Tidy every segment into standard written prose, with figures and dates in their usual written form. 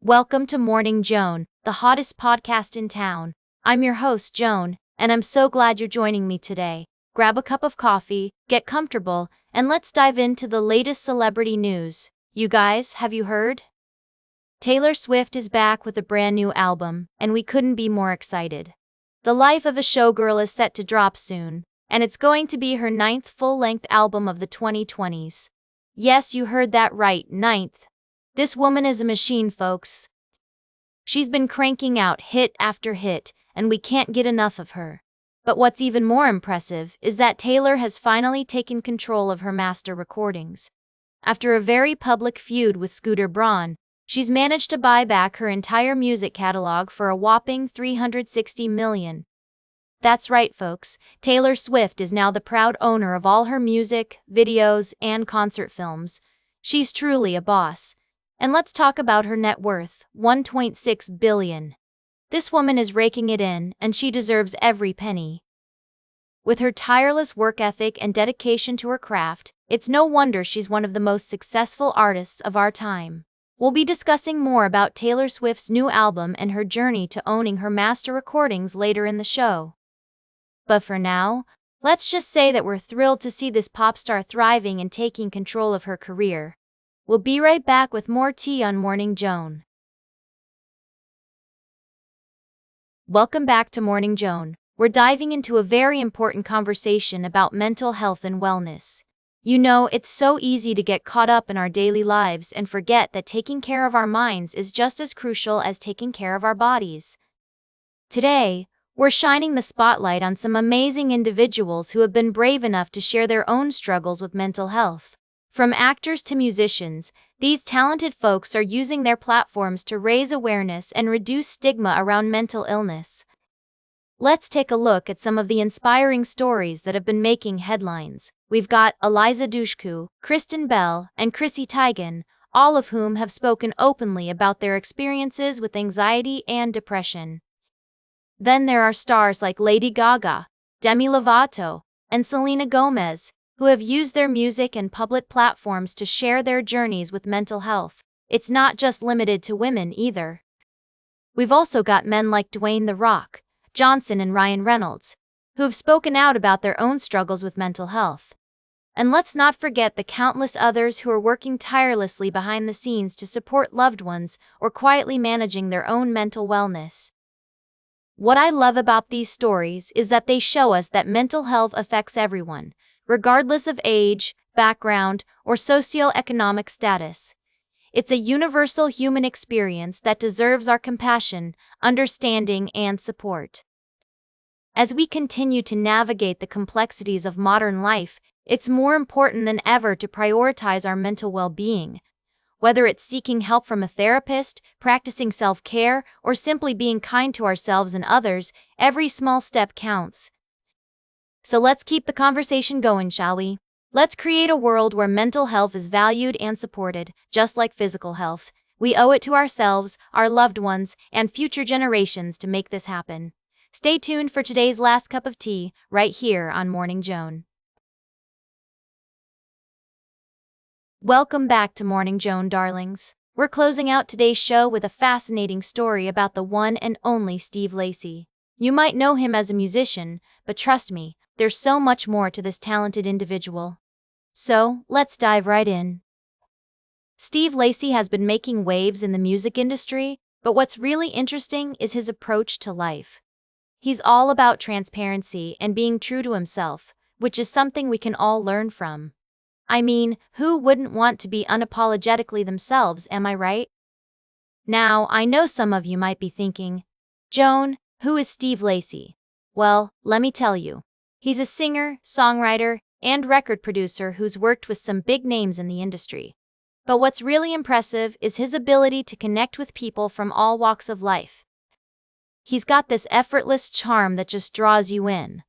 Welcome to Morning Joan, the hottest podcast in town. I'm your host, Joan, and I'm so glad you're joining me today. Grab a cup of coffee, get comfortable, and let's dive into the latest celebrity news. You guys, have you heard? Taylor Swift is back with a brand new album, and we couldn't be more excited. The Life of a Showgirl is set to drop soon, and it's going to be her 9th full-length album of the 2020s. Yes, you heard that right, 9th. This woman is a machine, folks. She's been cranking out hit after hit, and we can't get enough of her. But what's even more impressive is that Taylor has finally taken control of her master recordings. After a very public feud with Scooter Braun, she's managed to buy back her entire music catalog for a whopping $360 million. That's right, folks. Taylor Swift is now the proud owner of all her music, videos, and concert films. She's truly a boss. And let's talk about her net worth, $1.6 billion. This woman is raking it in, and she deserves every penny. With her tireless work ethic and dedication to her craft, it's no wonder she's one of the most successful artists of our time. We'll be discussing more about Taylor Swift's new album and her journey to owning her master recordings later in the show. But for now, let's just say that we're thrilled to see this pop star thriving and taking control of her career. We'll be right back with more tea on Morning Joan. Welcome back to Morning Joan. We're diving into a very important conversation about mental health and wellness. You know, it's so easy to get caught up in our daily lives and forget that taking care of our minds is just as crucial as taking care of our bodies. Today, we're shining the spotlight on some amazing individuals who have been brave enough to share their own struggles with mental health. From actors to musicians, these talented folks are using their platforms to raise awareness and reduce stigma around mental illness. Let's take a look at some of the inspiring stories that have been making headlines. We've got Eliza Dushku, Kristen Bell, and Chrissy Teigen, all of whom have spoken openly about their experiences with anxiety and depression. Then there are stars like Lady Gaga, Demi Lovato, and Selena Gomez, who have used their music and public platforms to share their journeys with mental health. It's not just limited to women either. We've also got men like Dwayne "The Rock" Johnson and Ryan Reynolds, who have spoken out about their own struggles with mental health. And let's not forget the countless others who are working tirelessly behind the scenes to support loved ones or quietly managing their own mental wellness. What I love about these stories is that they show us that mental health affects everyone, regardless of age, background, or socioeconomic status. It's a universal human experience that deserves our compassion, understanding, and support. As we continue to navigate the complexities of modern life, it's more important than ever to prioritize our mental well-being. Whether it's seeking help from a therapist, practicing self-care, or simply being kind to ourselves and others, every small step counts. So let's keep the conversation going, shall we? Let's create a world where mental health is valued and supported, just like physical health. We owe it to ourselves, our loved ones, and future generations to make this happen. Stay tuned for today's last cup of tea, right here on Morning Joan. Welcome back to Morning Joan, darlings. We're closing out today's show with a fascinating story about the one and only Steve Lacy. You might know him as a musician, but trust me, there's so much more to this talented individual. So, let's dive right in. Steve Lacy has been making waves in the music industry, but what's really interesting is his approach to life. He's all about transparency and being true to himself, which is something we can all learn from. I mean, who wouldn't want to be unapologetically themselves, am I right? Now, I know some of you might be thinking, Joan, who is Steve Lacy? Well, let me tell you. He's a singer, songwriter, and record producer who's worked with some big names in the industry. But what's really impressive is his ability to connect with people from all walks of life. He's got this effortless charm that just draws you in.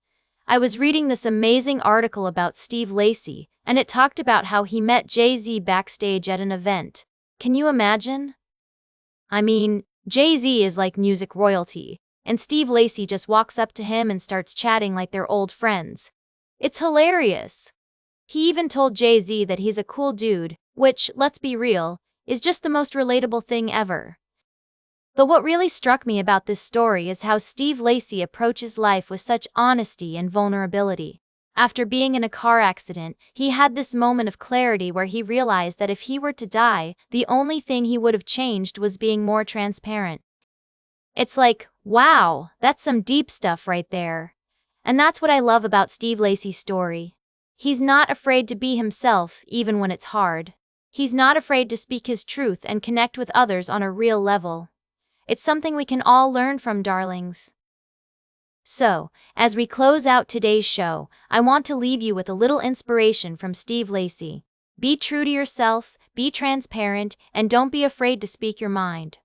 I was reading this amazing article about Steve Lacy, and it talked about how he met Jay-Z backstage at an event. Can you imagine? I mean, Jay-Z is like music royalty, and Steve Lacy just walks up to him and starts chatting like they're old friends. It's hilarious. He even told Jay-Z that he's a cool dude, which, let's be real, is just the most relatable thing ever. But what really struck me about this story is how Steve Lacy approaches life with such honesty and vulnerability. After being in a car accident, he had this moment of clarity where he realized that if he were to die, the only thing he would have changed was being more transparent. It's like, wow, that's some deep stuff right there. And that's what I love about Steve Lacy's story. He's not afraid to be himself, even when it's hard. He's not afraid to speak his truth and connect with others on a real level. It's something we can all learn from, darlings. So, as we close out today's show, I want to leave you with a little inspiration from Steve Lacy. Be true to yourself, be transparent, and don't be afraid to speak your mind.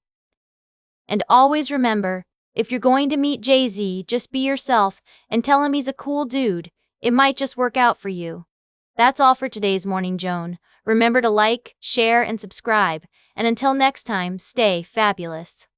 And always remember, if you're going to meet Jay-Z, just be yourself and tell him he's a cool dude. It might just work out for you. That's all for today's Morning Joan. Remember to like, share, and subscribe. And until next time, stay fabulous.